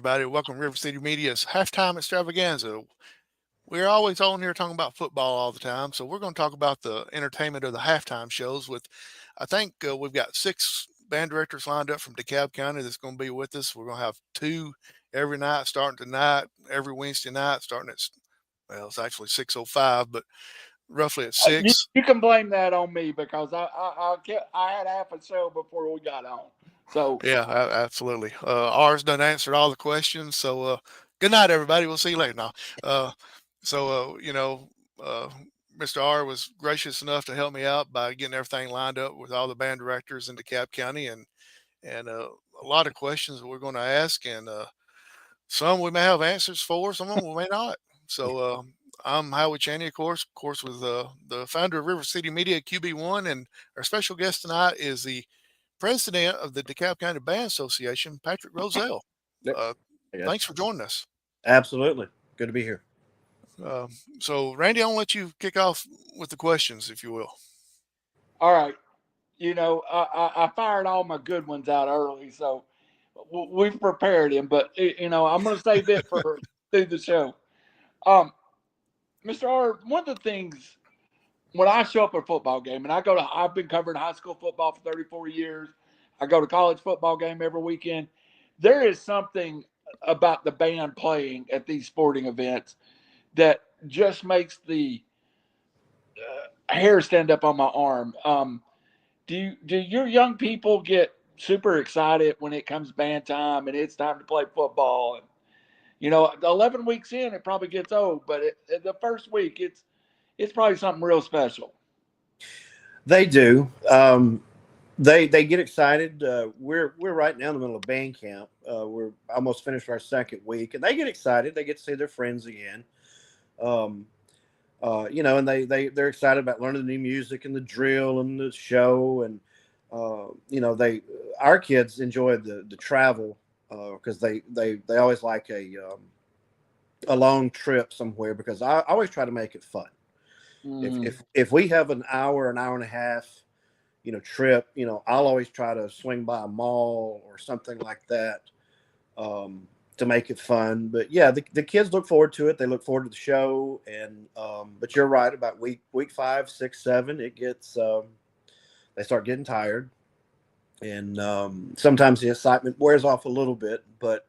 everybody. Welcome to River City Media's halftime extravaganza. We're always on here talking about football all the time, so we're going to talk about the entertainment of the halftime shows. I think we've got 6 band directors lined up from Dekalb County that's going to be with us. We're going to have 2 every night, starting tonight, every Wednesday night, starting at it's actually 6:05, but roughly at You, 6. you can blame that on me because I had half a show before we got on. So Yeah, absolutely. Ours done answered all the questions. So good night, everybody. We'll see you later now. Uh, so, uh, Mr. R was gracious enough to help me out by getting everything lined up with all the band directors in DeKalb County and a lot of questions that we're going to ask. And some we may have answers for, some of them we may not. So I'm Howard Chaney, of course, with the founder of River City Media, QB1. And our special guest tonight is the president of the DeKalb County Band Association, Patrick Roszell. Uh, Yes, Thanks for joining us. absolutely. Good to be here. Uh, so, Randy, I'll let you kick off with the questions, if you will. all right, I fired all my good ones out early, so we've prepared him. But I'm going to save it for through the show. Mr. R, one of the things when I show up at a football game, and I've been covering high school football for 34 years. I go to college football game every weekend. There is something about the band playing at these sporting events that just makes the hair stand up on my arm. Do your young people get super excited when it comes band time and it's time to play football? And 11 weeks in, it probably gets old, but the first week, it's probably something real special. They do. They get excited. We're right now in the middle of band camp. We're almost finished our second week, and they get excited. They get to see their friends again. And they're excited about learning the new music and the drill and the show. And our kids enjoy the travel because they always like a long trip somewhere, because I always try to make it fun. If we have an hour and a half, trip, I'll always try to swing by a mall or something like that to make it fun. But yeah, the kids look forward to it. They look forward to the show. And but you're right, about week 5, 6, 7, it gets they start getting tired, and sometimes the excitement wears off a little bit. But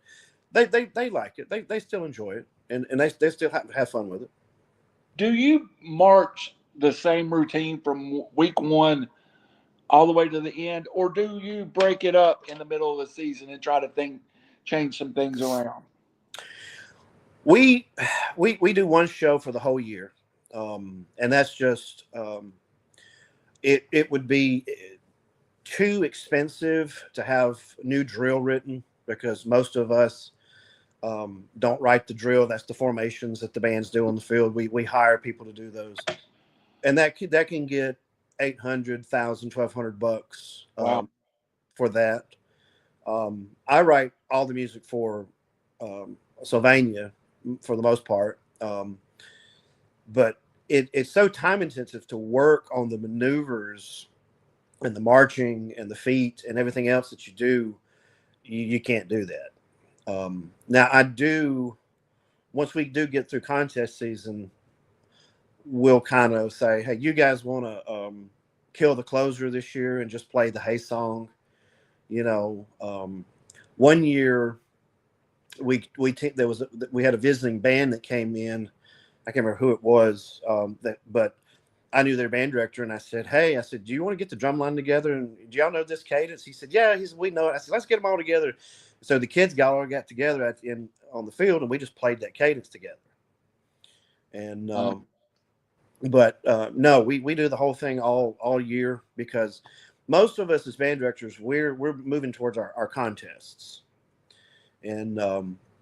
they like it. They still enjoy it, and they still have fun with it. Do you march the same routine from week 1 all the way to the end, or do you break it up in the middle of the season and try to change some things around? We do one show for the whole year, and that's just it would be too expensive to have new drill written, because most of us don't write the drill. That's the formations that the bands do on the field. We hire people to do those, and that can get $800, $1,000, $1,200 Wow. for that. I write all the music for Sylvania for the most part, but it's so time intensive to work on the maneuvers and the marching and the feet and everything else that you do. You can't do that. Now I do, once we do get through contest season, we'll kind of say, hey, you guys want to kill the closer this year and just play the Hey song. One year we had a visiting band that came in. I can't remember who it was, but I knew their band director, and I said, do you want to get the drum line together? And do y'all know this cadence? He said, yeah. He said, we know it. I said, let's get them all together. So the kids all got together on the field, and we just played that cadence together. And no, we do the whole thing all year, because most of us as band directors, we're moving towards our contests. And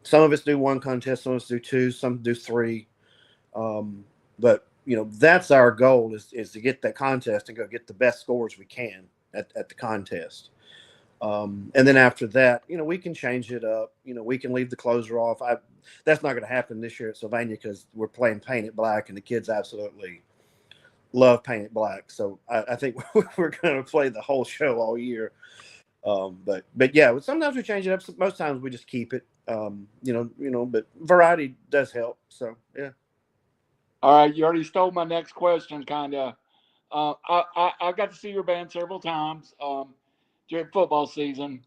some of us do one contest, some of us do 2, some do 3. But that's our goal, is to get that contest and go get the best scores we can at the contest. And then after that, we can change it up. We can leave the closer off. That's not going to happen this year at Sylvania, because we're playing Paint It Black, and the kids absolutely love Paint It Black. So I think we're going to play the whole show all year. But yeah, sometimes we change it up. Most times we just keep it. But variety does help. So yeah. All right, you already stole my next question, kind of. I got to see your band several times during football season.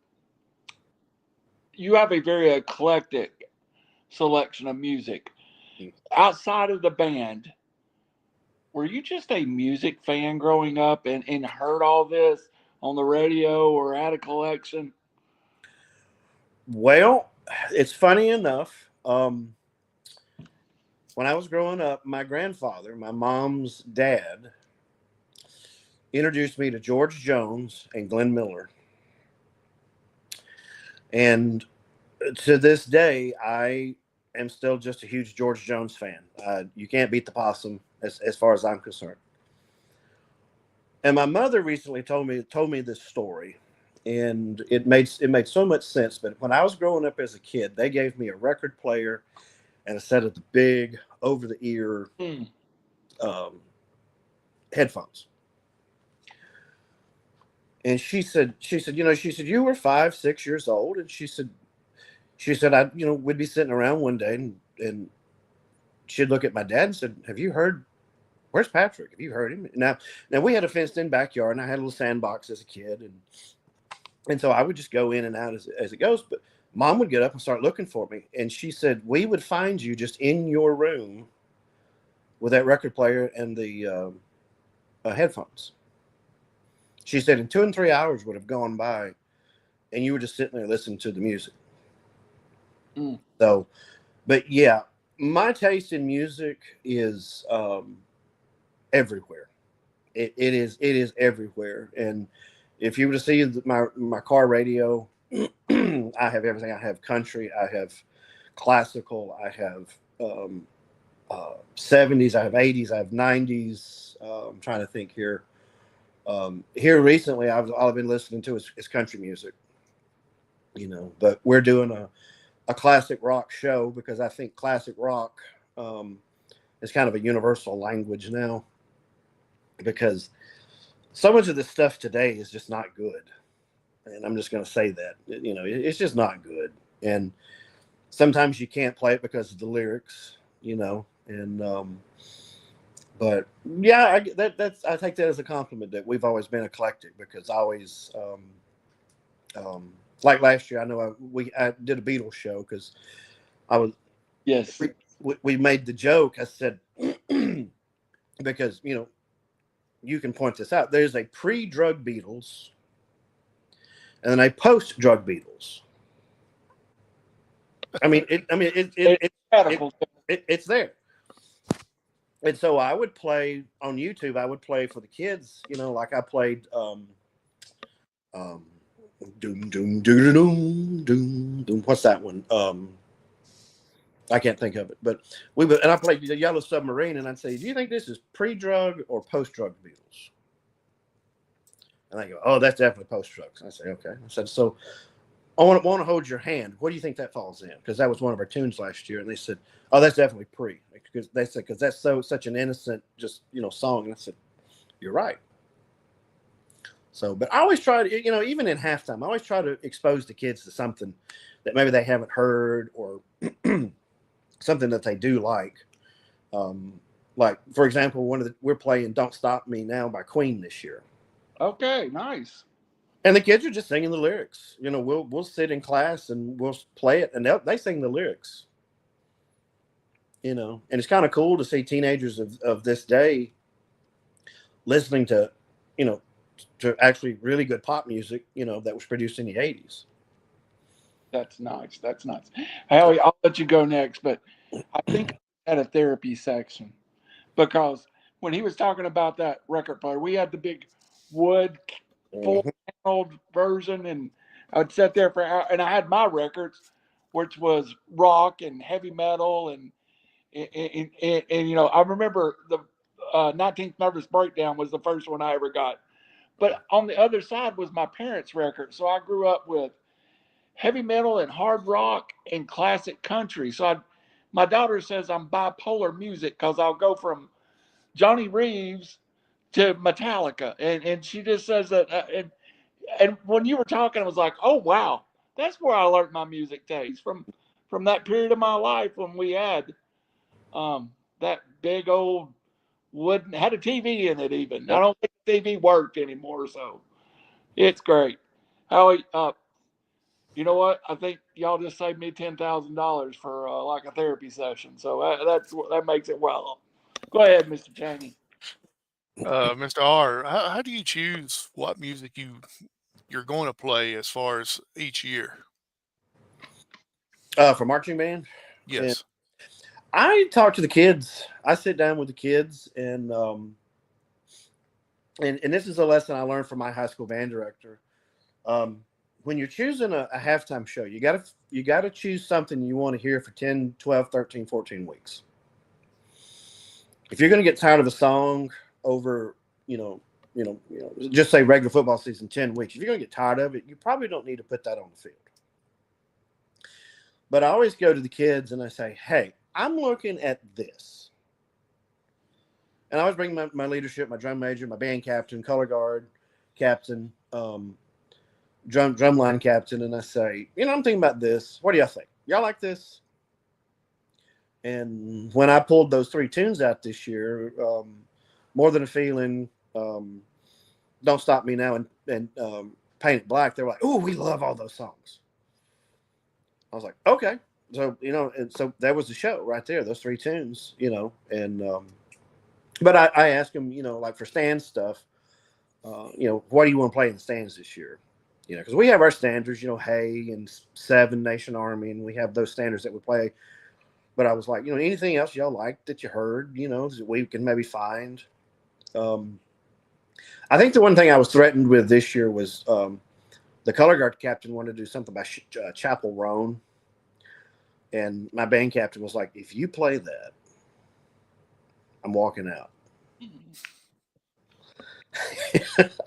You have a very eclectic selection of music. Outside of the band, were you just a music fan growing up and heard all this on the radio or had a collection? Well, it's funny enough. When I was growing up, my grandfather, my mom's dad, introduced me to George Jones and Glenn Miller. And to this day, I am still just a huge George Jones fan. You can't beat the possum as far as I'm concerned. And my mother recently told me this story, and it made so much sense. But when I was growing up as a kid, they gave me a record player and a set of the big over the ear um, headphones. And she said, you were 5, 6 years old, and she said, we'd be sitting around one day, and she'd look at my dad and said, have you heard? Where's Patrick? Have you heard him? Now we had a fenced-in backyard, and I had a little sandbox as a kid, and so I would just go in and out as it goes. But Mom would get up and start looking for me, and she said we would find you just in your room with that record player and the headphones. She said in 2 and 3 hours would have gone by, and you were just sitting there listening to the music. So, but yeah, my taste in music is everywhere. It is everywhere. And if you were to see my car radio, I have everything. I have country, I have classical, I have 70s, I have 80s, I have 90s. I'm trying to think here. Here recently, all I've been listening to is country music. But we're doing a classic rock show because I think classic rock is kind of a universal language now, because so much of this stuff today is just not good. And I'm just going to say that, it's just not good. And sometimes you can't play it because of the lyrics, and, but yeah, I take that as a compliment that we've always been eclectic, because I always, like last year, I know I did a Beatles show because I was, Yes, we made the joke. I said, because, you can point this out. There's a pre-drug Beatles and then a post-drug Beatles. I mean, it's there. And so I would play on YouTube. I would play for the kids, like I played doom doom doom doom doom doom. What's that one? I can't think of it. But and I played the Yellow Submarine, and I'd say, do you think this is pre-drug or post-drug Beatles? And they go, oh, that's definitely post-drugs. I say, okay. I said, so I want to hold your hand. What do you think that falls in? Because that was one of our tunes last year. And they said, oh, that's definitely pre. Because they said, because that's such an innocent, just, song. And I said, you're right. So, but I always try to, even in halftime, I always try to expose the kids to something that maybe they haven't heard, or something that they do like. Like, for example, we're playing "Don't Stop Me Now" by Queen this year. Okay, nice. And the kids are just singing the lyrics. We'll sit in class and we'll play it, and they sing the lyrics. And it's kind of cool to see teenagers of this day listening to, to actually really good pop music, that was produced in the 80s. That's nice. That's nice. Howie, I'll let you go next, but I think I had a therapy section, because when he was talking about that record player, we had the big wood full-paneled version, and I'd sit there for hours, and I had my records, which was rock and heavy metal, and I remember the 19th Nervous Breakdown was the first one I ever got. But on the other side was my parents' record, so I grew up with heavy metal and hard rock and classic country. So my daughter says I'm bipolar music, because I'll go from Johnny Reeves to Metallica, and she just says that. And when you were talking, I was like, oh wow, that's where I learned my music taste, from from that period of my life when we had that big old wooden, had a TV in it even. I don't think the TV worked anymore, so it's great. Howie, you know what? I think y'all just saved me $10,000 for like a therapy session, so that makes it well. Go ahead, Mr. Cheney. Mr. R, how do you choose what music you're going to play as far as each year? For marching band, and Yes. I talk to the kids. I sit down with the kids, and this is a lesson I learned from my high school band director. When you're choosing a halftime show, you gotta choose something you want to hear for 10, 12, 13, 14 weeks. If you're going to get tired of a song over, just say regular football season, 10 weeks, if you're going to get tired of it, you probably don't need to put that on the field. But I always go to the kids and I say, hey, I'm looking at this. And I always bring my leadership, my drum major, my band captain, color guard captain, drumline captain, and I say, I'm thinking about this. What do y'all think? Y'all like this? And when I pulled those 3 tunes out this year, More Than a Feeling, Don't Stop Me Now, and Paint It Black, they were like, oh, we love all those songs. I was like, okay. So, and so that was the show right there, those 3 tunes, and but I asked them, like for stand stuff, what do you want to play in the stands this year? Because we have our standards, Hey and 7 Nation Army, and we have those standards that we play. But I was like, anything else y'all like that you heard, that we can maybe find. I think the one thing I was threatened with this year was the color guard captain wanted to do something by Chapel Roan. And my band captain was like, if you play that, I'm walking out.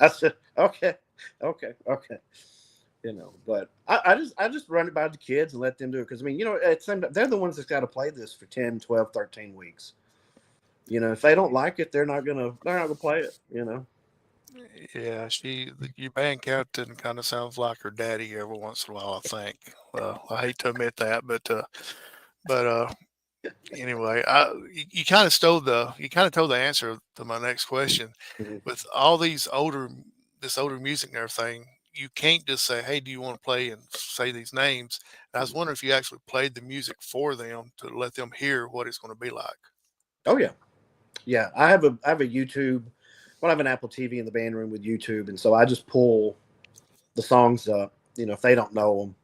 I said, okay. But I just run it by the kids and let them do it. Because, they're the ones that's got to play this for 10, 12, 13 weeks. If they don't like it, they're not gonna play it, Yeah, your band captain kind of sounds like her daddy every once in a while, I think. I hate to admit that, but anyway, you kind of told the answer to my next question. Mm-hmm. With all this older music and everything, you can't just say, "Hey, do you want to play?" and say these names. And I was wondering if you actually played the music for them to let them hear what it's going to be like. Oh yeah. I have a YouTube. Well, I have an Apple TV in the band room with YouTube, and so I just pull the songs up. If they don't know them,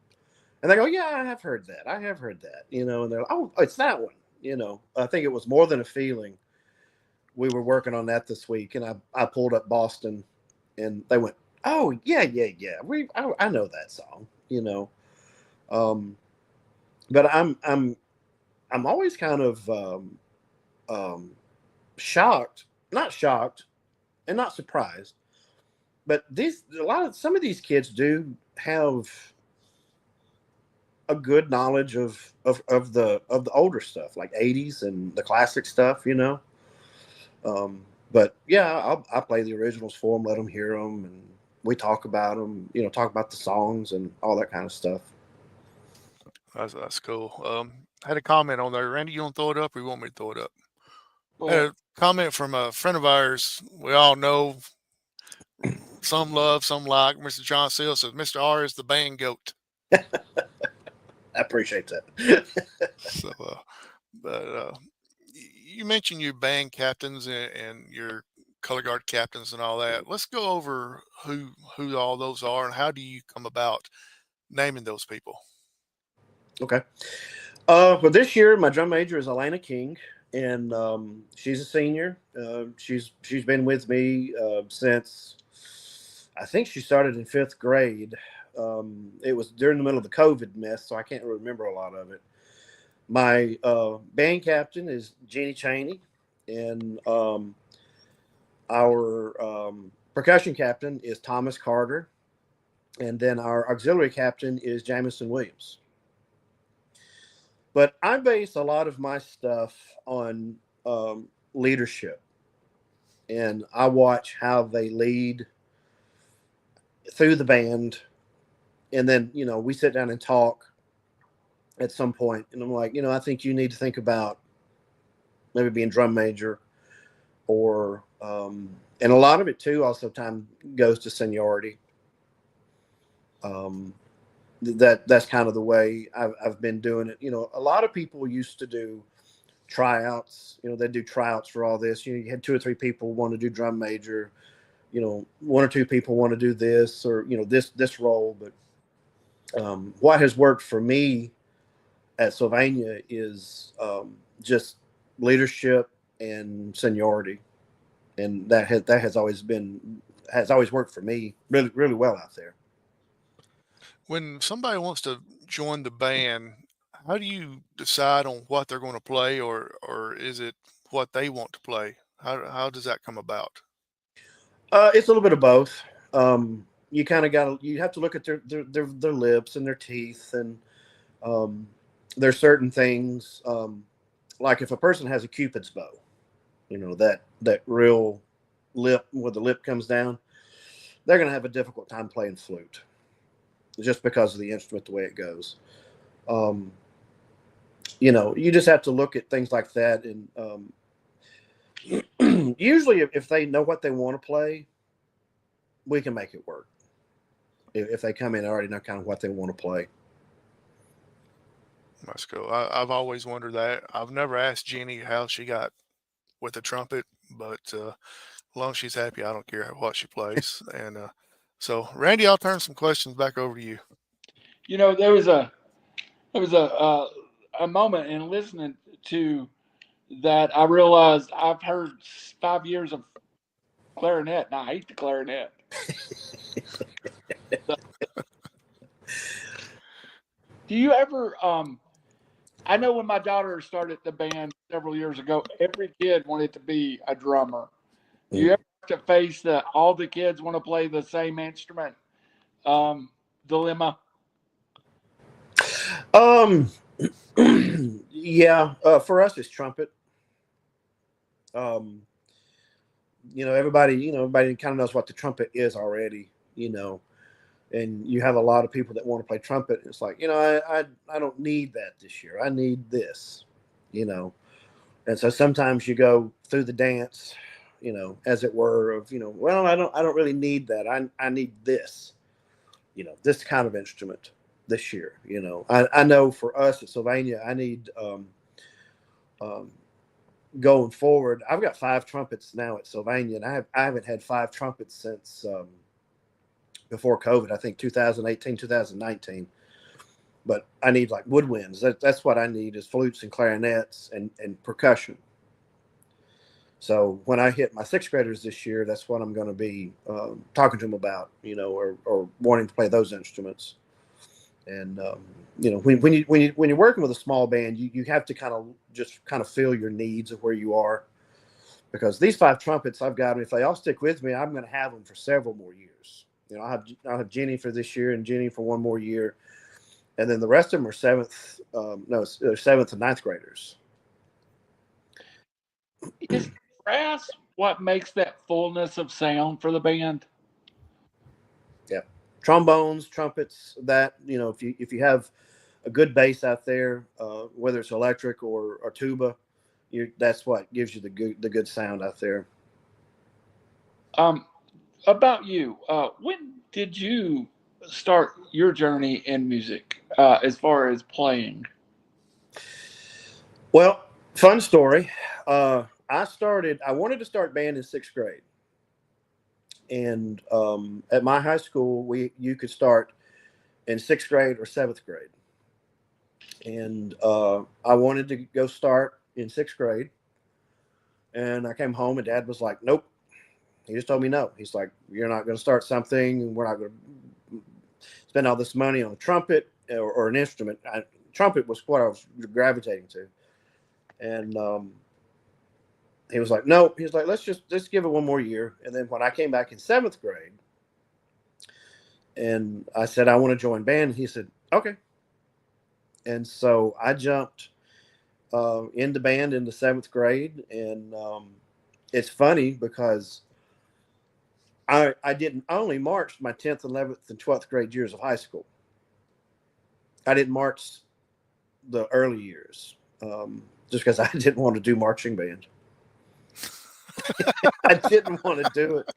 and they go, "Yeah, I have heard that. And they're like, "Oh, it's that one." I think it was More Than a Feeling. We were working on that this week, and I pulled up Boston, and they went, "Oh yeah. I know that song." But I'm always kind of not shocked, and not surprised. But some of these kids do have a good knowledge of the older stuff, like 80s and the classic stuff, But yeah, I'll play the originals for them, let them hear them, and we talk about them, talk about the songs and all that kind of stuff. That's cool. I had a comment on there. Randy, you want to throw it up, or you want me to throw it up? Go I had ahead. a comment from a friend of ours. We all know, some love, some like. Mr. John Seal says Mr. R is the band goat. I appreciate that. So, but you mentioned your band captains and your color guard captains and all that. Let's go over who all those are and how do you come about naming those people. Okay. Well, this year my drum major is Elena King, and she's a senior. She's been with me since I think she started in 5th grade. It was during the middle of the COVID mess, so I can't really remember a lot of it. My band captain is Jeannie Cheney, and our percussion captain is Thomas Carter, and then our auxiliary captain is Jamison Williams. But I base a lot of my stuff on leadership, and I watch how they lead through the band, and then we sit down and talk. at some point, and I'm like, I think you need to think about maybe being drum major, or and a lot of it too also time goes to seniority. um that's kind of the way I've been doing it. A lot of people used to do tryouts. They do tryouts for all this. You had 2 or 3 people want to do drum major, 1 or 2 people want to do this, or this role. But what has worked for me at Sylvania is just leadership and seniority, and that has always worked for me really really well out there. When somebody wants to join the band, how do you decide on what they're going to play, or is it what they want to play? How does that come about? It's a little bit of both. You kind of you have to look at their lips and their teeth, and um, there's certain things, like if a person has a cupid's bow, that real lip where the lip comes down, they're going to have a difficult time playing flute just because of the instrument, the way it goes. Um, you just have to look at things like that, and usually if they know what they want to play, we can make it work. If they come in and already know kind of what they want to play. That's cool. I've always wondered that. I've never asked Jenny how she got with the trumpet, but as long as she's happy, I don't care what she plays. And so, Randy, I'll turn some questions back over to you. There was a moment in listening to that I realized I've heard 5 years of clarinet, and I hate the clarinet. So, do you ever? I know when my daughter started the band several years ago, every kid wanted to be a drummer. Do you ever have to face that all the kids want to play the same instrument dilemma? Um, yeah. For us, it's trumpet. Um, everybody kind of knows what the trumpet is already. And you have a lot of people that want to play trumpet. It's like, I don't need that this year. I need this. You know, and so sometimes you go through the dance, as it were, of well, I don't really need that. I need this. This kind of instrument this year. I know for us at Sylvania, I need um, going forward. I've got 5 trumpets now at Sylvania, and I haven't had 5 trumpets since before COVID. I think 2018, 2019. But I need like woodwinds. That's what I need, is flutes and clarinets and percussion. So when I hit my 6th graders this year, that's what I'm going to be talking to them about, or wanting to play those instruments. And when you're working with a small band, you have to kind of feel your needs of where you are, because these 5 trumpets I've got, if they all stick with me, I'm going to have them for several more years. I'll have Jenny for this year and Jenny for 1 more year, and then the rest of them are 7th and 9th graders. Is brass what makes that fullness of sound for the band? Yeah, trombones, trumpets. That if you have a good bass out there, whether it's electric or tuba, that's what gives you the good sound out there. About you, when did you start your journey in music as far as playing? Well, fun story. I wanted to start band in 6th grade, and at my high school, you could start in 6th grade or 7th grade, and I wanted to go start in 6th grade, and I came home and Dad was like, "Nope." He just told me no. He's like, "You're not going to start something, and we're not going to spend all this money on a trumpet or an instrument." Trumpet was what I was gravitating to, and he was like, "No." He was like, let's give it 1 more year." And then when I came back in 7th grade, and I said I want to join band, he said, "Okay." And so I jumped into band in the 7th grade, and it's funny because I didn't only march my 10th, 11th, and 12th grade years of high school. I didn't march the early years, just because I didn't want to do marching band. I didn't want to do it.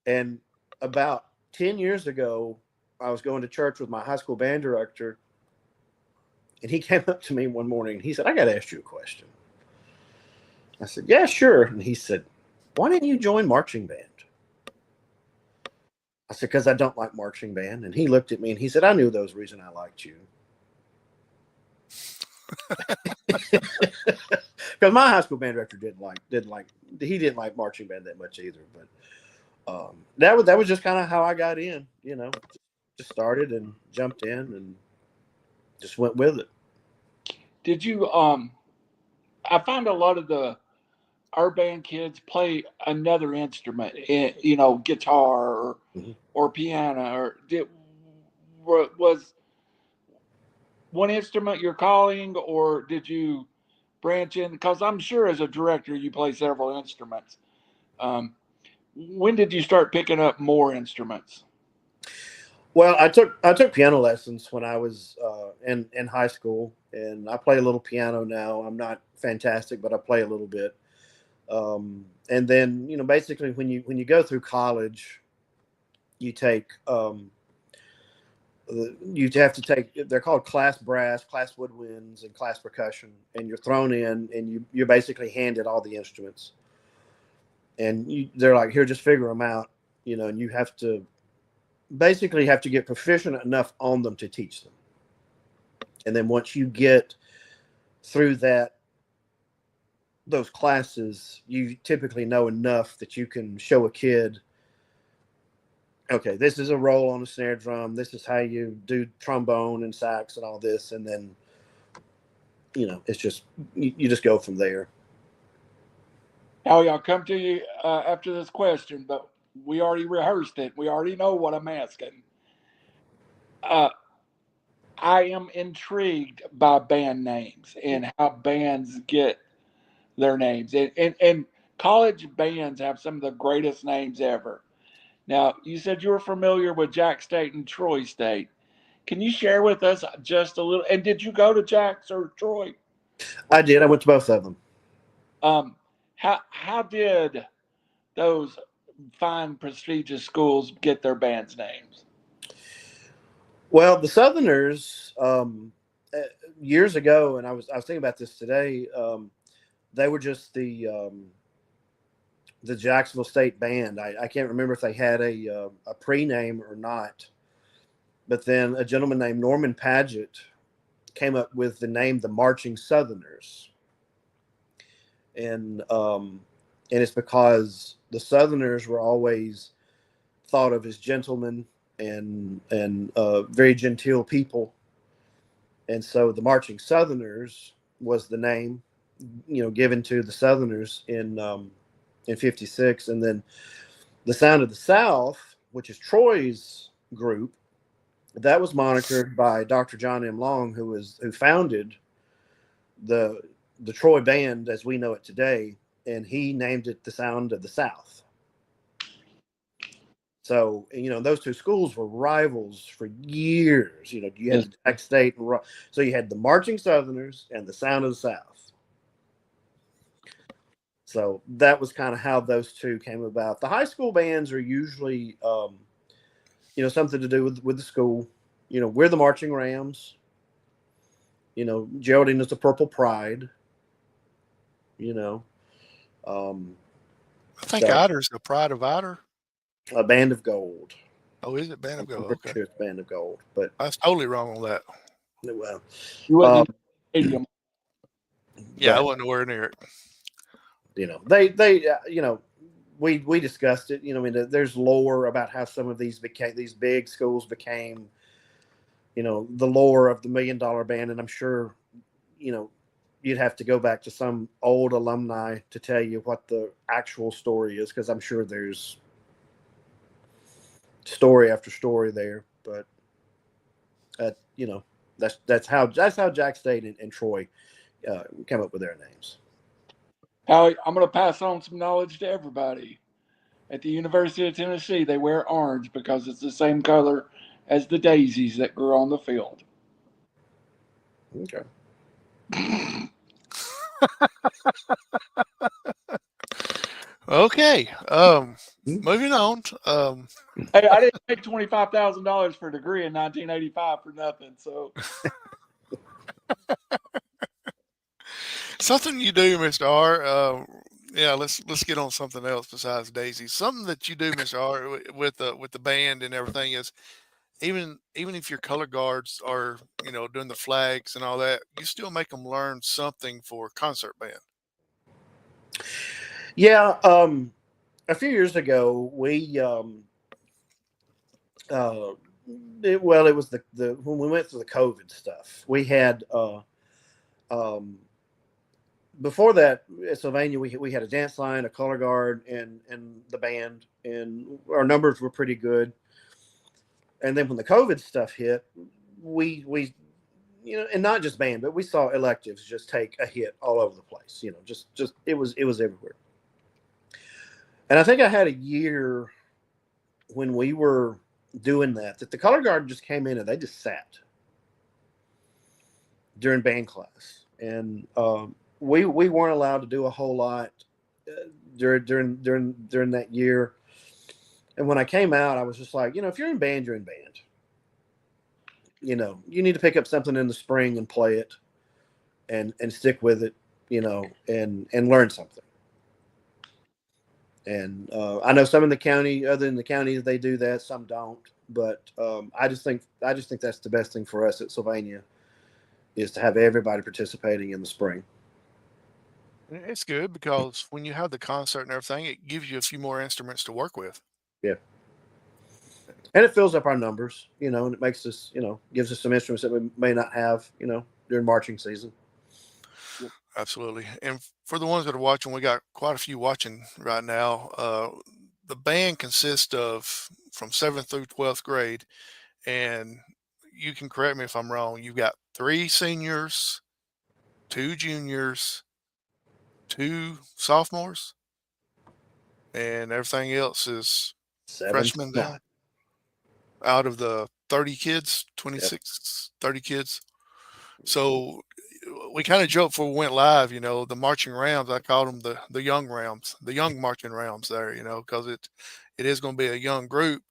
And about 10 years ago, I was going to church with my high school band director, and he came up to me one morning and he said, "I got to ask you a question." I said, "Yeah, sure." And he said, "Why didn't you join marching band?" I said, "Because I don't like marching band." And he looked at me and he said, "I knew there was a reason I liked you." Because my high school band director didn't like marching band that much either. But that was just kind of how I got in. Just started and jumped in and just went with it. Did you? I find a lot of our band kids play another instrument, guitar or piano, was one instrument your calling, or did you branch in? Because I'm sure as a director you play several instruments. When did you start picking up more instruments? Well, I took piano lessons when I was in high school, and I play a little piano now. I'm not fantastic, but I play a little bit. And then basically when you go through college, you have to take, they're called class brass, class woodwinds, and class percussion, and you're thrown in and you're basically handed all the instruments, and they're like, "Here, just figure them out," and you have to get proficient enough on them to teach them. And then once you get through those classes, you typically know enough that you can show a kid, okay, this is a roll on a snare drum, this is how you do trombone and sax and all this, and then it's just you just go from there. I'll come to you after this question, but we already rehearsed it. We already know what I'm asking. I am intrigued by band names and how bands get their names. And college bands have some of the greatest names ever. Now, you said you were familiar with Jack State and Troy State. Can you share with us just a little? And did you go to Jack's or Troy? I did. I went to both of them. How did those fine, prestigious schools get their bands' names? Well, the Southerners, years ago, and I was thinking about this today. They were just the Jacksonville State Band. I can't remember if they had a pre-name or not. But then a gentleman named Norman Paget came up with the name the Marching Southerners. And it's because the Southerners were always thought of as gentlemen and very genteel people. And so the Marching Southerners was the name, given to the Southerners in '56. And then the Sound of the South, which is Troy's group, that was monikered by Dr. John M. Long, who founded the Troy band as we know it today, and he named it the Sound of the South. So, those two schools were rivals for years. You had Jack State, so you had the Marching Southerners and the Sound of the South. So that was kind of how those two came about. The high school bands are usually, something to do with the school. We're the Marching Rams. Geraldine is the Purple Pride. I think Ider's the Pride of Ider. A Band of Gold. Oh, is it Band of Gold? I'm pretty sure it's Band of Gold, but I was totally wrong on that. Well, you wasn't in the stadium. Yeah, I wasn't nowhere near it. We discussed it. There's lore about how some of these big schools became, the lore of the $1 Million Band, and I'm sure, you'd have to go back to some old alumni to tell you what the actual story is, because I'm sure there's story after story there. But that's how Jack State and Troy came up with their names. Howie, I'm going to pass on some knowledge to everybody. At the University of Tennessee, they wear orange because it's the same color as the daisies that grew on the field. Okay. Okay. Hmm. Moving on. Hey, I didn't pay $25,000 for a degree in 1985 for nothing. So Something you do, Mr. R. Yeah, let's get on something else besides Daisy. Something that you do, Mr. R, with the band and everything is even if your color guards are doing the flags and all that, you still make them learn something for concert band. Yeah. A few years ago, we uh, it was the when we went through the COVID stuff. We had um, before that at Sylvania, we had a dance line, a color guard, and the band, and our numbers were pretty good. And then when the COVID stuff hit, we and not just band, but we saw electives just take a hit all over the place. Just it was everywhere. And I think I had a year when we were doing that the color guard just came in and they just sat during band class, and we weren't allowed to do a whole lot during that year. And when I came out, I was just like, if you're in band, you're in band. You need to pick up something in the spring and play it, and stick with it, and learn something. And I know some in the county, other than the counties, they do that. Some don't, but I just think that's the best thing for us at Sylvania is to have everybody participating in the spring. And it's good because when you have the concert and everything, it gives you a few more instruments to work with. Yeah, and it fills up our numbers, and it makes us, gives us some instruments that we may not have, during marching season. Absolutely. And for the ones that are watching, we got quite a few watching right now. The band consists of from 7th through 12th grade, and you can correct me if I'm wrong. You've got 3 seniors, 2 juniors, 2 sophomores, and everything else is 7 to freshmen 9. down out of the 30 kids, Yep. 26, 30 kids. So we kind of joked before we went live, the marching rounds. I called them the young rounds, the young marching rounds there, because it is going to be a young group.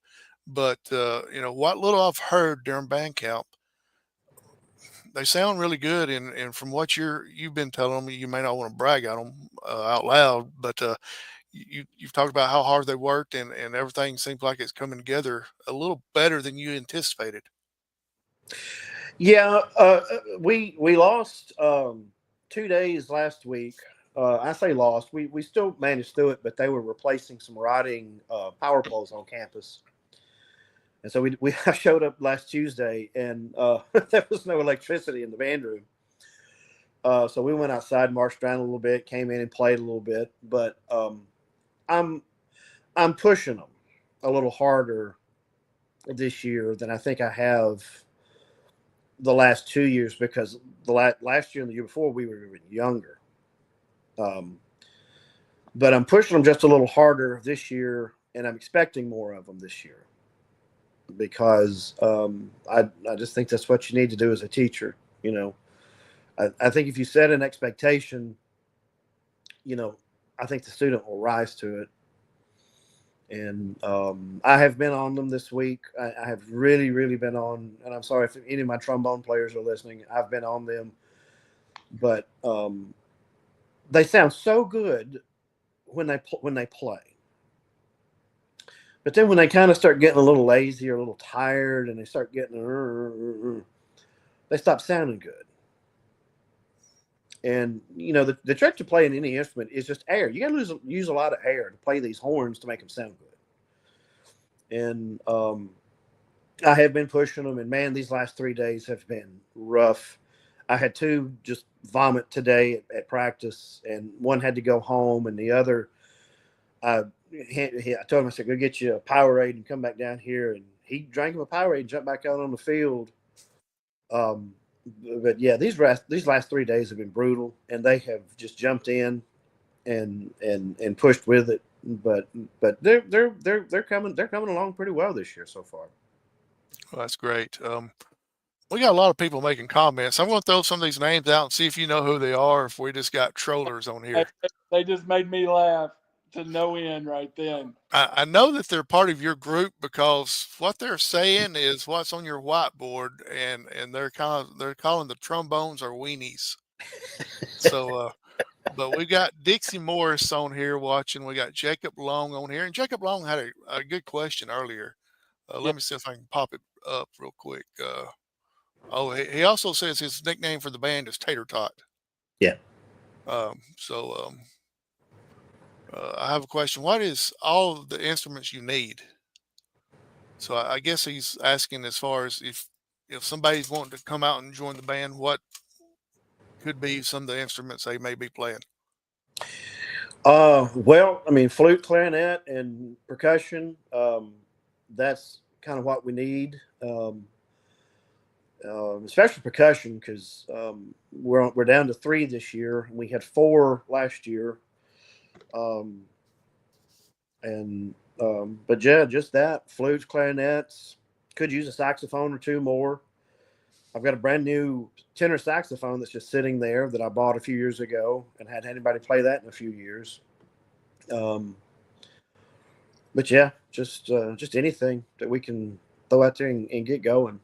But what little I've heard during band camp, they sound really good. And from what you've been telling me, you may not want to brag on them out loud, but you've talked about how hard they worked, and everything seems like it's coming together a little better than you anticipated. Yeah, we lost 2 days last week. I say lost. We still managed through it, but they were replacing some rotting power poles on campus, and so we I showed up last Tuesday, and there was no electricity in the band room. So we went outside, marched around a little bit, came in and played a little bit. But I'm I'm pushing them a little harder this year than I think I have the last 2 years, because the last year and the year before we were even younger. Um, but I'm pushing them just a little harder this year, and I'm expecting more of them this year because I just think that's what you need to do as a teacher. I think if you set an expectation, you know, I think the student will rise to it. And I have been on them this week. I have really, really been on, and I'm sorry if any of my trombone players are listening. I've been on them, but they sound so good when they play. But then when they kind of start getting a little lazy or a little tired, and they start getting, they stop sounding good. And the trick to playing any instrument is just air. You got to use a lot of air to play these horns to make them sound good. And I have been pushing them, and man, these last 3 days have been rough. I had two just vomit today at practice, and one had to go home, and the other, I told him, I said, go get you a Powerade and come back down here. And he drank him a Powerade and jumped back out on the field. Um, but yeah, these last 3 days have been brutal, and they have just jumped in and pushed with it. But they're coming along pretty well this year so far. Well, that's great. We got a lot of people making comments. I'm going to throw some of these names out and see if you know who they are. If we just got trollers on They, here, they just made me laugh to no end right then. I know that they're part of your group because what they're saying is what's on your whiteboard, and they're calling the trombones or weenies. So, but we got Dixie Morris on here watching. We got Jacob Long on here, and Jacob Long had a good question earlier. Yeah. Let me see if I can pop it up real quick. Oh, he also says his nickname for the band is Tater Tot. Yeah. So I have a question. What is all of the instruments you need? So I guess he's asking as far as if somebody's wanting to come out and join the band, what could be some of the instruments they may be playing? Well, I mean, flute, clarinet, and percussion. That's kind of what we need, especially percussion, because we're down to 3 this year. We had 4 last year, and but yeah, just that flutes, clarinets. Could use a saxophone or 2 more. I've got a brand new tenor saxophone that's just sitting there that I bought a few years ago and hadn't had anybody play that in a few years. But yeah, just anything that we can throw out there and get going.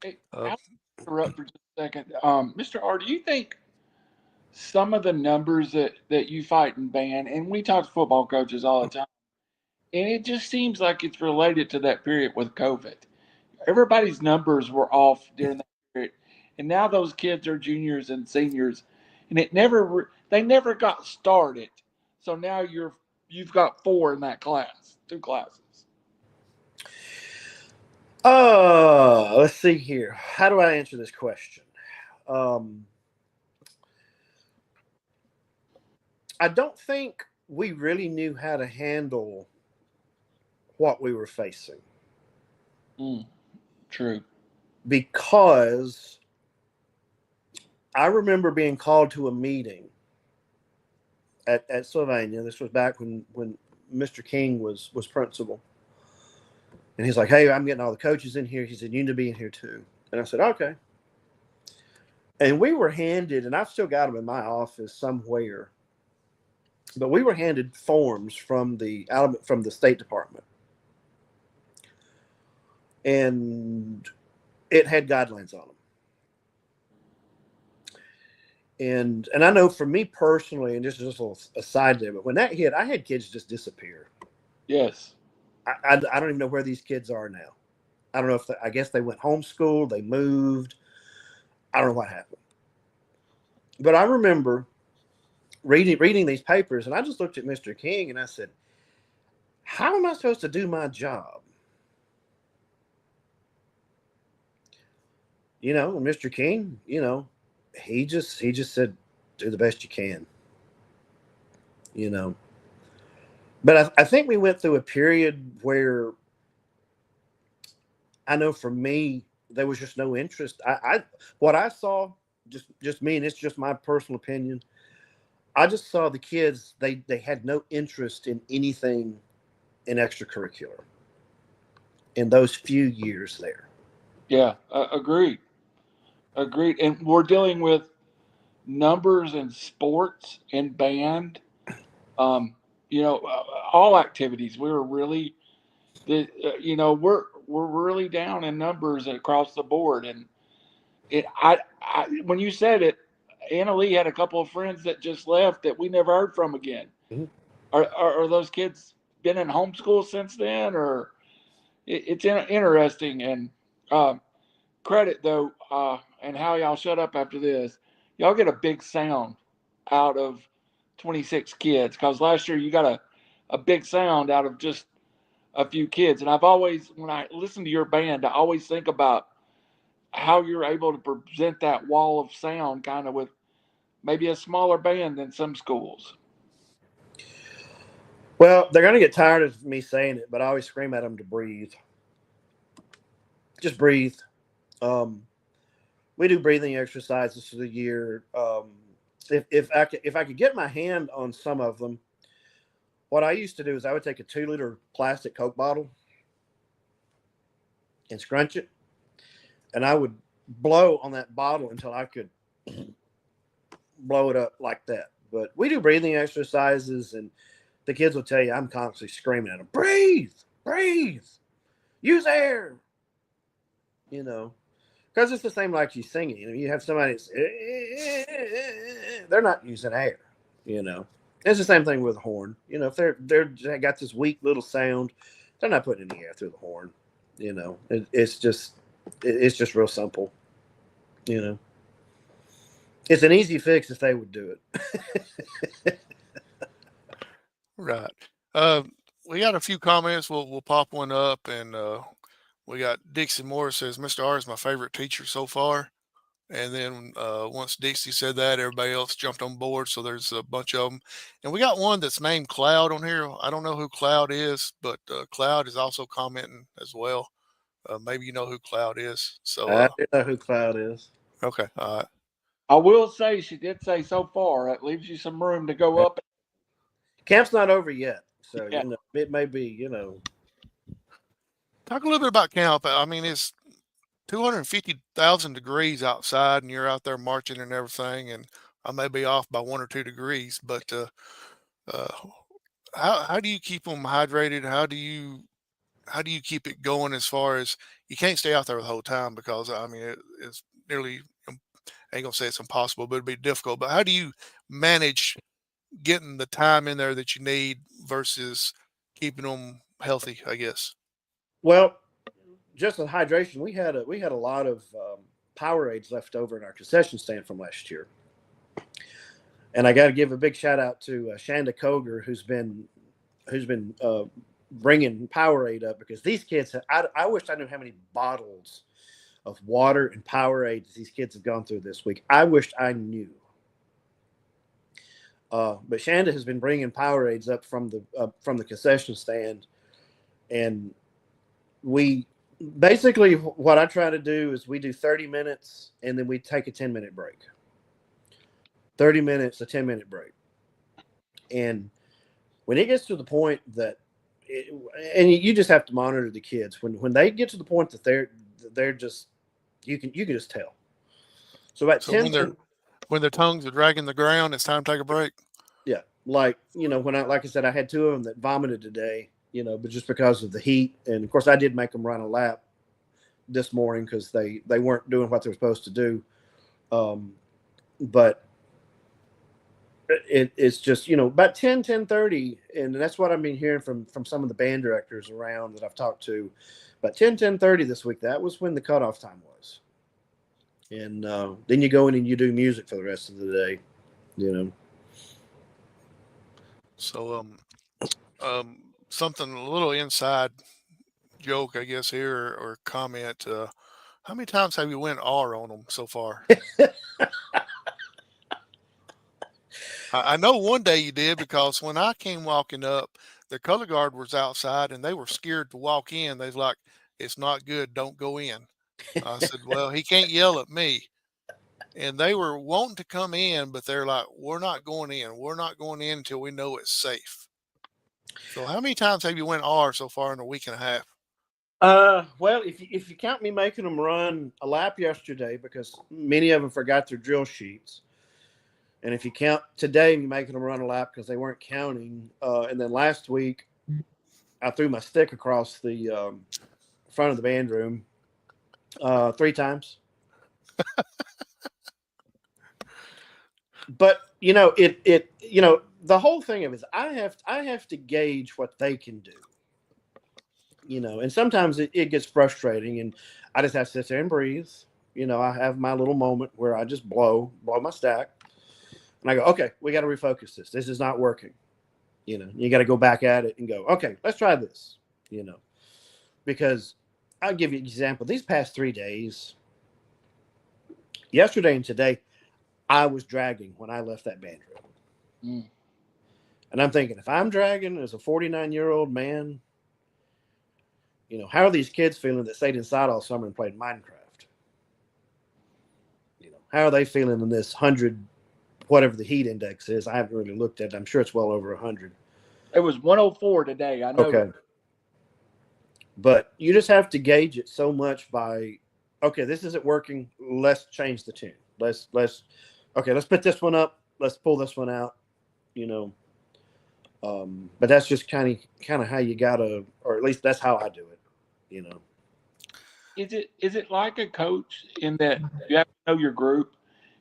Hey, Uh, I'll interrupt for just a second. Mr. R, do you think some of the numbers that you fight in band, and we talk to football coaches all the time, and it just seems like it's related to that period with COVID. Everybody's numbers were off during that period, and now those kids are juniors and seniors, and they never got started. So now you've got 4 in that class, 2 classes. Let's see here. How do I answer this question? Um, I don't think we really knew how to handle what we were facing True. because I remember being called to a meeting at Sylvania. This was back when Mr. King was principal. And he's like, "Hey, I'm getting all the coaches in here." He said, "You need to be in here too." And I said, "Okay." And we were handed, and I've still got them in my office somewhere, but we were handed forms from the State Department, and it had guidelines on them. And I know for me personally, and this is just a little aside there, but when that hit, I had kids just disappear. Yes. I don't even know where these kids are now. I don't know if I guess they went homeschooled, they moved. I don't know what happened. But I remember reading these papers, and I just looked at Mr. King and I said, "How am I supposed to do my job?" And Mr. King, he just said, "Do the best you can." But I think we went through a period where I know for me there was just no interest. What I saw, just me, and it's just my personal opinion. I just saw the kids, they had no interest in anything in extracurricular in those few years there. Yeah. Agreed. Agreed. And we're dealing with numbers in sports and band. Um, all activities. We were really, we're really down in numbers across the board. And when you said it, Anna Lee had a couple of friends that just left that we never heard from again. Mm-hmm. Are those kids been in homeschool since then, or it's interesting? And credit though, and how y'all shut up after this. Y'all get a big sound out of 26 kids because last year you got a big sound out of just a few kids. And I've always, when I listen to your band, I always think about how you're able to present that wall of sound kind of with maybe a smaller band than some schools. Well, they're going to get tired of me saying it, but I always scream at them to breathe. Just breathe. We do breathing exercises through the year. If I could get my hand on some of them, what I used to do is I would take a 2-liter plastic Coke bottle and scrunch it. and I would blow on that bottle until I could blow it up like that. But we do breathing exercises, and the kids will tell you I'm constantly screaming at them, breathe, breathe, use air, you know, because it's the same like you singing. You know, you have somebody that's, they're not using air, you know. It's the same thing with a horn. You know, if they got this weak little sound, they're not putting any air through the horn. You know, it's just real simple. You know, it's an easy fix if they would do it. Right. We got a few comments. We'll pop one up, and we got Dixie Moore says Mr. R is my favorite teacher so far. And then once Dixie said that, everybody else jumped on board. So there's a bunch of them. And we got one that's named Cloud on here. I don't know who Cloud is, but Cloud is also commenting as well. Maybe you know who Cloud is. So I don't know who Cloud is. okay, all right. I will say she did say so far that leaves you some room to go up. Camp's not over yet, so Yeah. you know it may be. You know, Talk a little bit about camp. I mean, it's 250,000 degrees outside, and you're out there marching and everything. And I may be off by 1 or 2 degrees, but how do you keep them hydrated? How do you keep it going as far as you can't stay out there the whole time because I mean it's nearly I ain't gonna say it's impossible, but it'd be difficult. But how do you manage getting the time in there that you need versus keeping them healthy, I guess? well, just on hydration, we had a lot of Powerades left over in our concession stand from last year, and I got to give a big shout out to Shanda Koger, who's been bringing Powerade up because these kids. I wish I knew how many bottles of water and Powerade these kids have gone through this week. I wished I knew. But Shanda has been bringing Powerades up from the concession stand, and we basically what I try to do is we do 30 minutes and then we take a 10-minute break. 30 minutes, a 10-minute break, and when it gets to the point that, and you just have to monitor the kids when they get to the point that they're just you can just tell. So about 10 when their tongues are dragging the ground, it's time to take a break. Yeah, like you know when like I said, I had two of them that vomited today. You know, but just because of the heat, and of course I did make them run a lap this morning because they weren't doing what they were supposed to do. But it's just, you know, about 10:30, and that's what I've been hearing from some of the band directors around that I've talked to. About 10:30 this week, that was when the cutoff time was. And then you go in and you do music for the rest of the day, you know. So something a little inside joke, I guess, here or comment. How many times have you went R on them so far? I know one day you did because when I came walking up, the color guard was outside and they were scared to walk in. They was like, "It's not good. Don't go in." I said, "Well, he can't yell at me." And they were wanting to come in, but they're like, "We're not going in. We're not going in until we know it's safe." So, how many times have you went R so far in a week and a half? Well, if you count me making them run a lap yesterday, because many of them forgot their drill sheets, and if you count today, me making them run a lap because they weren't counting, and then last week I threw my stick across the front of the band room 3 times. But you know, you know, the whole thing of it is I have to gauge what they can do. You know, and sometimes it gets frustrating, and I just have to sit there and breathe. You know, I have my little moment where I just blow my stack, and I go, okay, we got to refocus this. This is not working. You know, you got to go back at it and go, okay, let's try this. You know, because I'll give you an example. These past 3 days, yesterday and today, I was dragging when I left that band room. And I'm thinking, if I'm dragging as a 49-year-old man, you know, how are these kids feeling that stayed inside all summer and played Minecraft? You know, how are they feeling in this 100, whatever the heat index is? I haven't really looked at it. I'm sure it's well over 100. It was 104 today. I know. Okay. But you just have to gauge it so much by okay, this isn't working. Let's change the tune. Let's put this one up. Let's pull this one out. You know, but that's just kind of how you gotta, or at least that's how I do it. You know. Is it like a coach in that you have to know your group?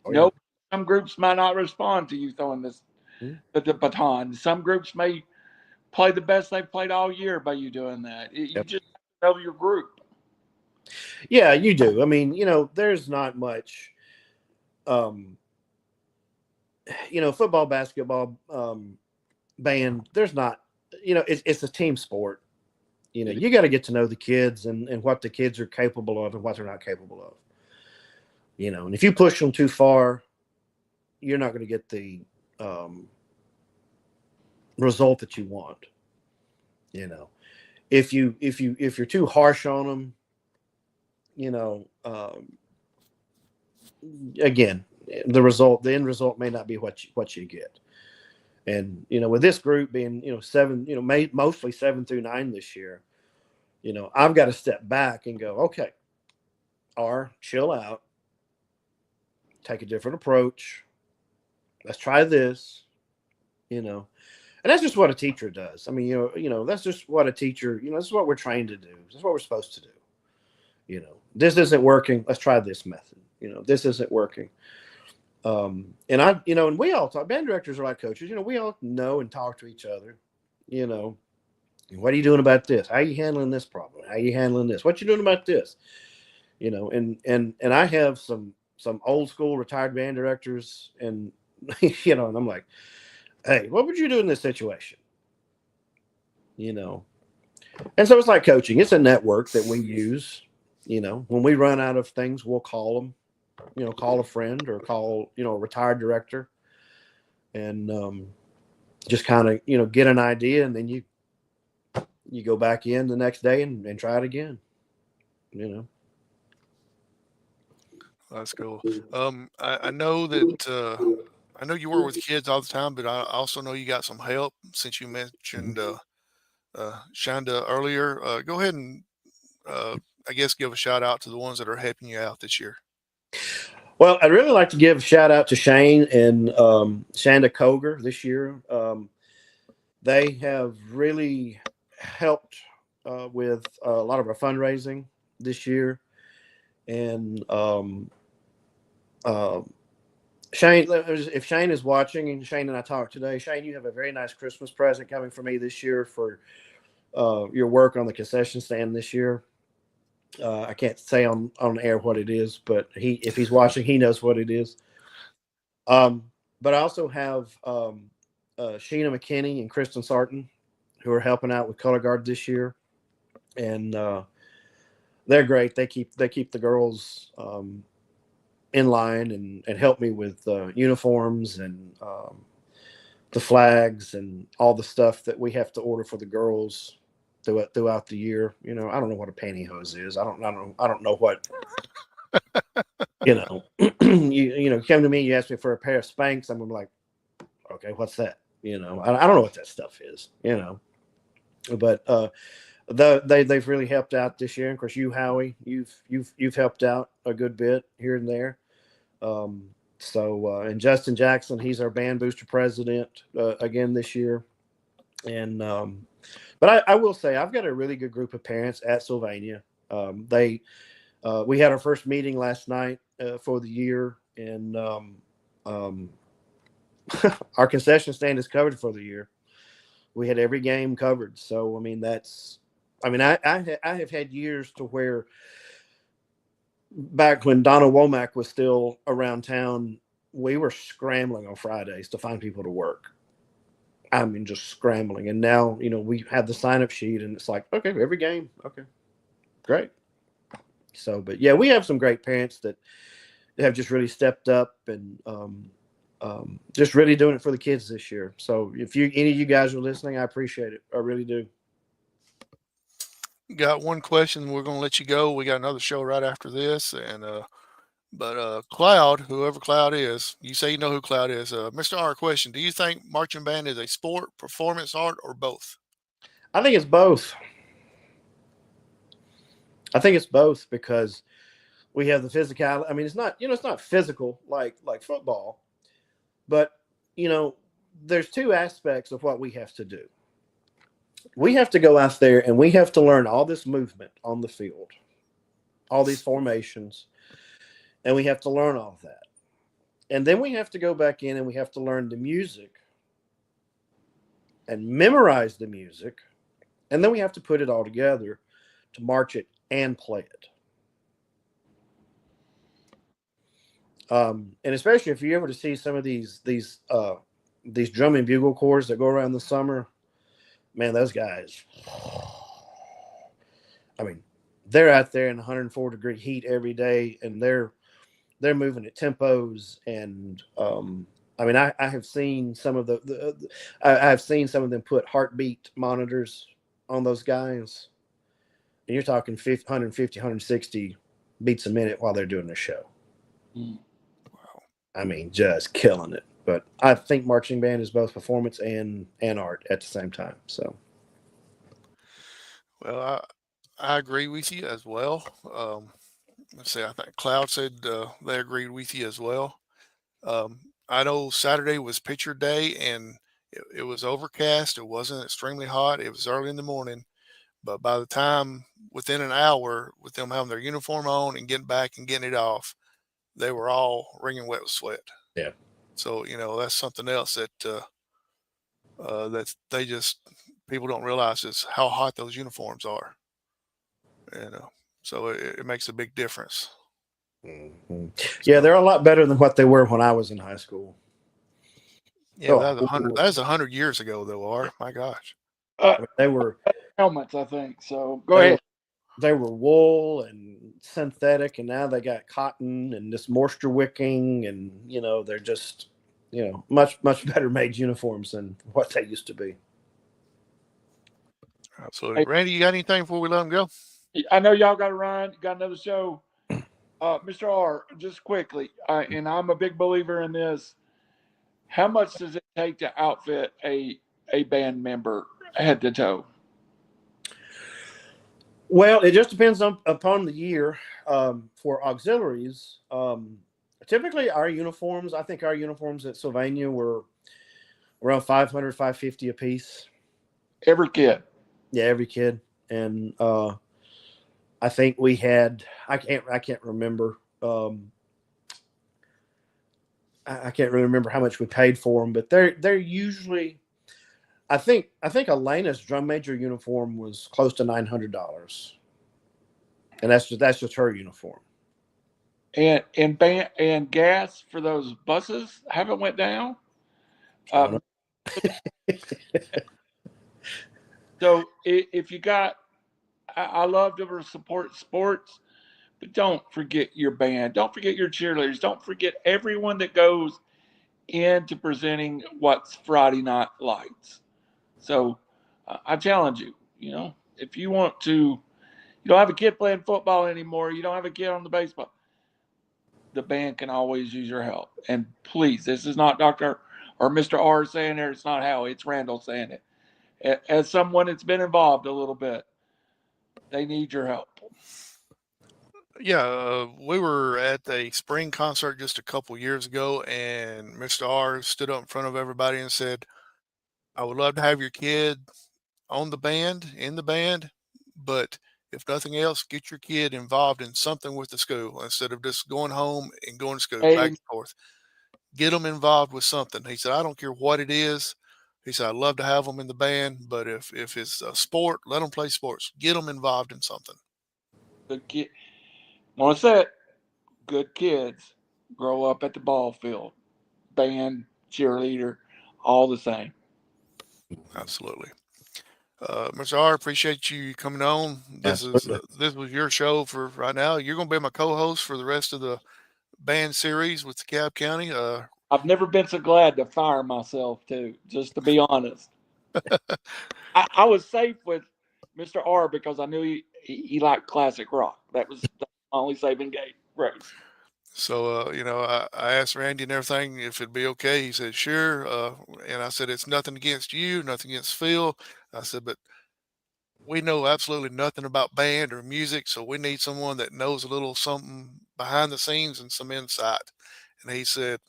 Oh yeah. No, some groups might not respond to you throwing Mhm. the baton. Some groups may play the best they've played all year by you doing that. You Yep. just have to know your group. Yeah, you do. I mean, there's not much. Um, football, basketball, band. There's not. It's a team sport. You got to get to know the kids and what the kids are capable of and what they're not capable of. And if you push them too far, you're not going to get the um, result that you want. You know, if you're too harsh on them, you know, again, the end result may not be what you get. And with this group being seven, mostly 7 through 9 this year, I've got to step back and go, okay, chill out, take a different approach. Let's try this, and that's just what a teacher does. I mean, that's just what a teacher, this is what we're trained to do. This is what we're supposed to do. This isn't working. Let's try this method. This isn't working. And we all talk, band directors are like coaches, we all know and talk to each other, what are you doing about this? How are you handling this problem? How are you handling this? What you doing about this? And I have some old school retired band directors and, and I'm like, hey, what would you do in this situation? And so it's like coaching. It's a network that we use. When we run out of things, we'll call them, call a friend or call, a retired director and just kind of, get an idea. And then you go back in the next day and try it again, That's cool. I know that I know you work with kids all the time, but I also know you got some help since you mentioned Shonda earlier. Go ahead and uh, I guess give a shout out to the ones that are helping you out this year. Well, I'd really like to give a shout out to Shane and Shanda Koger this year. They have really helped with a lot of our fundraising this year. And uh, Shane, if Shane is watching, and Shane and I talked today, Shane, you have a very nice Christmas present coming for me this year for your work on the concession stand this year. I can't say on air what it is, but if he's watching, he knows what it is. But I also have Sheena McKinney and Kristen Sarton who are helping out with Color Guard this year, and they're great. They keep the girls in line and help me with uniforms and the flags and all the stuff that we have to order for the girls throughout the year. I don't know what a pantyhose is. I don't know what. You come to me, you ask me for a pair of Spanx, I'm gonna be like, okay, what's that? I don't know what that stuff is. But they've really helped out this year. And of course, you, Howie, you've helped out a good bit here and there. And Justin Jackson, he's our band booster president again this year. And but I will say I've got a really good group of parents at Sylvania. We had our first meeting last night for the year, and our concession stand is covered for the year. We had every game covered. So, I mean, I have had years to where back when Donna Womack was still around town, we were scrambling on Fridays to find people to work. I mean, just scrambling. And now, we have the sign-up sheet, and it's like, okay, every game. Okay, great. So, but yeah, we have some great parents that have just really stepped up and just really doing it for the kids this year. So if any of you guys are listening, I appreciate it. I really do. Got one question. We're going to let you go. We got another show right after this. And, but Cloud, whoever Cloud is, you say you know who Cloud is. Mr. R, question. Do you think marching band is a sport, performance art, or both? I think it's both. I think it's both because We have the physicality. I mean, it's not it's not physical like football, but there's two aspects of what we have to do. We have to go out there and we have to learn all this movement on the field, all these formations, and we have to learn all of that. And then we have to go back in and we have to learn the music and memorize the music. And then we have to put it all together to march it and play it. And especially if you ever to see some of these drum and bugle corps that go around the summer, man, those guys, I mean, they're out there in 104-degree heat every day, and they're moving at tempos. And I mean, I have seen some of I've seen some of them put heartbeat monitors on those guys, and you're talking 150, 160 beats a minute while they're doing the show. Mm. Wow. I mean, just killing it. But I think marching band is both performance and art at the same time. So, Well, I agree with you as well. Let's see, I think Cloud said they agreed with you as well. I know Saturday was picture day and it was overcast. It wasn't extremely hot. It was early in the morning. But by the time, within an hour, with them having their uniform on and getting back and getting it off, they were all wringing wet with sweat. yeah. So, that's something else that they just, people don't realize is how hot those uniforms are. So it makes a big difference. Mm-hmm. Yeah, they're a lot better than what they were when I was in high school. Yeah, that was 100 years ago, though. My gosh, I mean, they were helmets, I think. So go ahead. They were wool and synthetic, and now they got cotton and this moisture wicking, and they're just much better made uniforms than what they used to be. Absolutely. Hey, Randy, you got anything before we let them go? I know y'all got to run. Got another show. Mr. R, just quickly, and I'm a big believer in this. How much does it take to outfit a band member head to toe? Well, it just depends upon the year. For auxiliaries, typically our uniforms, I think our uniforms at Sylvania were around 500, 550 a piece. Every kid. Yeah, every kid. And I think we had, I can't remember. I can't really remember how much we paid for them, but they're usually, I think Elena's drum major uniform was close to $900, and that's just her uniform. And band and gas for those buses haven't went down. So if you got, I love to support sports, but don't forget your band. Don't forget your cheerleaders. Don't forget everyone that goes into presenting what's Friday Night Lights. So I challenge you, if you want to, you don't have a kid playing football anymore, you don't have a kid on the baseball, the band can always use your help. And please, this is not Dr. or Mr. R saying it, it's not Howie, it's Randall saying it. As someone that's been involved a little bit, they need your help. Yeah, we were at a spring concert just a couple years ago, and Mr. R stood up in front of everybody and said, I would love to have your kid in the band, but if nothing else, get your kid involved in something with the school instead of just going home and going to school back and forth. Get them involved with something. He said, I don't care what it is. He said, I'd love to have them in the band, but if it's a sport, let them play sports. Get them involved in something. Good kid. Want to say it, good kids grow up at the ball field. Band, cheerleader, all the same. Absolutely. Mr. R, appreciate you coming on. This was your show for right now. You're going to be my co-host for the rest of the band series with DeKalb County. I've never been so glad to fire myself too, just to be honest. I was safe with Mr. R because I knew he liked classic rock. That was the only saving grace. So, I asked Randy and everything if it'd be okay. He said, sure. And I said, it's nothing against you, nothing against Phil. I said, but we know absolutely nothing about band or music, so we need someone that knows a little something behind the scenes and some insight." And he said,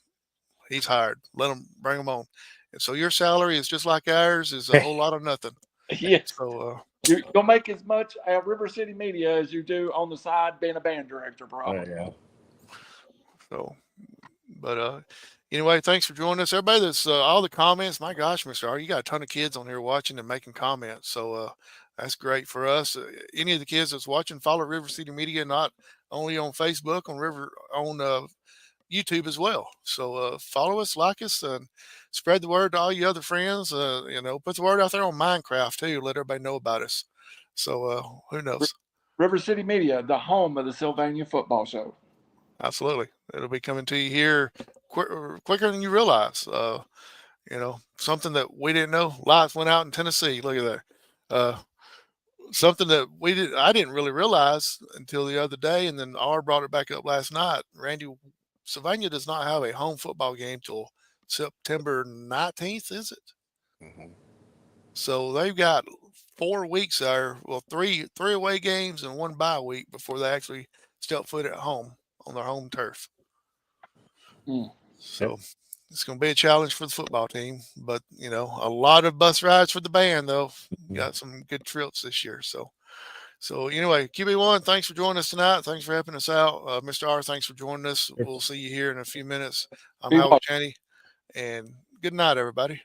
"He's hired. Bring him on." And so your salary is just like ours, is a whole lot of nothing. Yes. So You'll make as much at River City Media as you do on the side being a band director, probably. Yeah. so but anyway, thanks for joining us, everybody. That's all the comments. My gosh, Mr. R, you got a ton of kids on here watching and making comments, so that's great for us. Any of the kids that's watching, follow River City Media, not only on Facebook, on YouTube as well. So follow us, like us, and spread the word to all your other friends. Put the word out there on Minecraft too. Let everybody know about us. So who knows? River City Media, the home of the Sylvania football show. Absolutely, it'll be coming to you here quicker than you realize. Something that we didn't know. Lights went out in Tennessee. Look at that. Something that I didn't really realize until the other day, and then R brought it back up last night. Randy, Sylvania does not have a home football game till September 19th, is it? Mm-hmm. So they've got 4 weeks there. Well, three away games and 1 bye week before they actually step foot at home on their home turf. So it's going to be a challenge for the football team, but a lot of bus rides for the band though. Got some good trips this year. So anyway, QB1, thanks for joining us tonight. Thanks for helping us out. Mr. R, thanks for joining us. We'll see you here in a few minutes. I'm Howard Chaney, and good night, everybody.